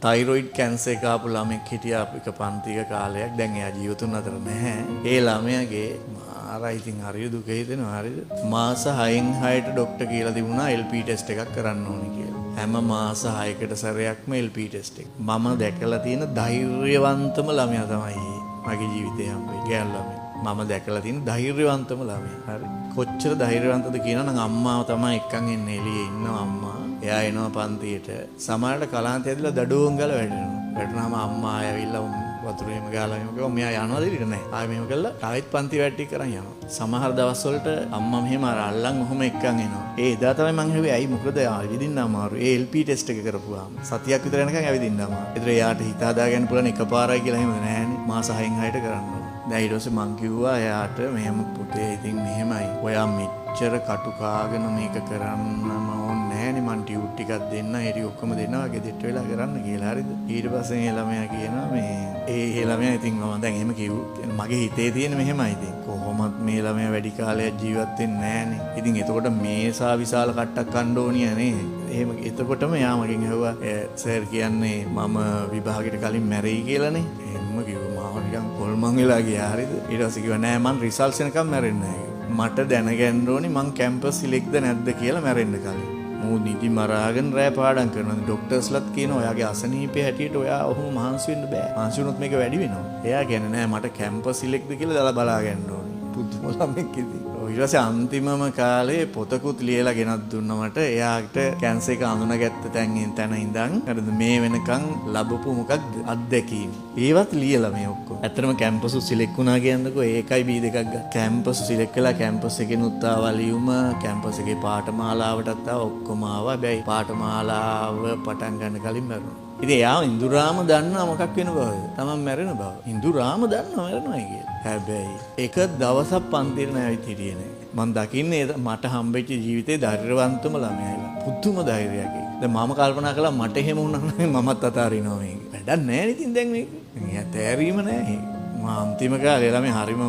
Thyroid cancer එක ආපු ළමෙක් හිටියා එක පන්තික කාලයක්. දැන් එයා ජීවිතුන් අතර නැහැ. ඒ ළමයාගේ මාරයි ඉතින් හරිය දුක හිතෙනවා හරියද? මාස 6න් 6ට ડોක්ටර් කියලා තිබුණා LP ටෙස්ට් එකක් කරන්න ඕනේ කියලා. හැම මාස 6කට සැරයක්ම LP ටෙස්ට් එක. මම දැකලා තියෙන ධෛර්යවන්තම ළමයා තමයි මගේ ජීවිතේ හම්බෙන්නේ. ගෑනු ළමයා. මම දැකලා තියෙන ධෛර්යවන්තම ළමයා. හරි. කොච්චර ධෛර්යවන්තද කියනනම් අම්මාව තමයි එක්කන් එන්නේ එළියේ ඉන්නවා අම්මා. එයා එනවා පන්තියට. සමහරට කලාන්තය ඇදලා දඩුවම් ගාලා වැඩෙනවා. වැටුනාම අම්මා ආයෙවිල්ලා වතුරේම ගාලා එහෙම කිව්වා මෙයා යනවාද ඊට නැහැ. ආයෙ මෙහෙම කළා ආයෙත් පන්ති වැට්ටි කරන් යනවා. සමහර දවස්වලට අම්මා මෙහෙම අල්ලන් ඔහොම එක්කන් එනවා. එදා තමයි මං හිතුවේ ඇයි මොකද ඇවිදින්න අමාරු. ඒ LP ටෙස්ට් එක කරපුවාම සතියක් විතර යනකම් ඇවිදින්න අමාරු. ඒතර එයාට හිත හදාගන්න පුළුවන් එකපාරයි කියලා එහෙම නෑනේ. මාස 6න් 6ට කරන්න ඕන. දැන් ඊට පස්සේ මං කිව්වා එයාට මෙහෙම පුතේ ඉතින් මෙහෙමයි. ඔයා මෙච්චර කටු කාගෙන මේක කරන්නම ඕනේ නෑනේ. මං ටියුට් ටිකක් දෙන්න ඒ ටික ඔක්කොම දෙනවා ගෙදරට වෙලා කරන්න කියලා. හරිද? ඊට පස්සේ ඒ ළමයා කියනවා මේ ඒ ළමයා ඉතින් මම දැන් එහෙම කිව්වා. මගේ හිතේ තියෙන මෙහෙමයි ඉතින්. කොහොමත් මේ ළමයා වැඩි කාලයක් ජීවත් වෙන්නේ නෑනේ. ඉතින් එතකොට මේසා විශාල කට්ටක් කන්න ඕනිය නේ. එහෙම එතකොටම යා මගෙන් ඇහුවා සර් කියන්නේ මම විභාගෙට කලින් මැරෙයි කියලානේ. එහෙම කිව්වා. මාව නිකන් කොල්මන් වෙලා ගියා. හරිද? ඊට පස්සේ කිව්වා නෑ මං රිසල්ට්ස් එනකම් මැරෙන්නේ නෑ. මට දැනගන්න ඕනි මං කැම්පස් සිලෙක්ට්ද නැද්ද කියලා මැරෙන්න කලින්. මූ නිදි මරාගෙන රෑ පාඩම් කරනවා. ඩොක්ටර්ස්ලත් කියනවා ඔයාගේ අසනීපේ හැටියට ඔයා ඔහොම මහන්සි වෙන්න බෑ. මහන්සි වුණොත් මේක වැඩි වෙනවා. එයා කියන්නේ නෑ මට කැම්පස් සිලෙක්ට්ද කියලා දාලා බලා ගන්න ඕනි. පුදුම ළමෙක් ඉතින්. ඊට පස්සේ අන්තිමම කාලේ පොතකුත් ලියලා ගෙනත් දුන්නා මට. එයාට කැන්සර් එක අඳුනගත්ත තැන ඉඳන් හරිද මේ වෙනකන් ලැබපු මොකක්ද අත්දැකීම්. ඒවත් ලියලා මේ ඔක්කොම. ඇත්තටම කැම්පස් සිලෙක්ට් වුණා කියන්නකෝ ඒකයි B2ක් ගත්තා. කැම්පස් සිලෙක්ට් කළා කැම්පස් එකෙනුත් ආවා ලියුම. කැම්පස් එකේ පාඨමාලාවටත් ආවා ඔක්කොම ආවා. හැබැයි පාඨමාලාව පටන් ගන්න කලින් මැරුණා. ඉතින් එයා ඉඳුරාම දන්නා මොකක් වෙන බවද? තමන් මැරෙන බව. ඉඳුරාම දන්නා මැරෙනවයි කියලා. හැබැයි එක දවසක් පන්තිරේ නැවිත් හිටියේ නෑ. මම දකින්නේ මට හම්බෙච්ච ජීවිතේ ධෛර්යවන්තම ළමයායිලා. පුදුම ධෛර්යයක්. දැන් මම කල්පනා කළා මට එහෙම වුණා නම් මමත් අතාරිනවා මේක. වැඩක් නෑ ඉතින් දැන් මේක. මේ තෑරීම නෑ. මම අන්තිම කාලේ ළමයි හරිම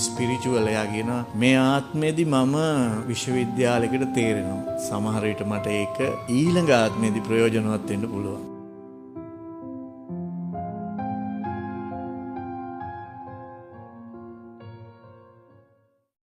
ස්පිරිචුවල්. එයා කියනවා මේ ආත්මෙදි මම විශ්වවිද්‍යාලයකට තේරෙනවා. සමහර විට මට ඒක ඊළඟ ආත්මෙදි ප්‍රයෝජනවත් වෙන්න පුළුවන්.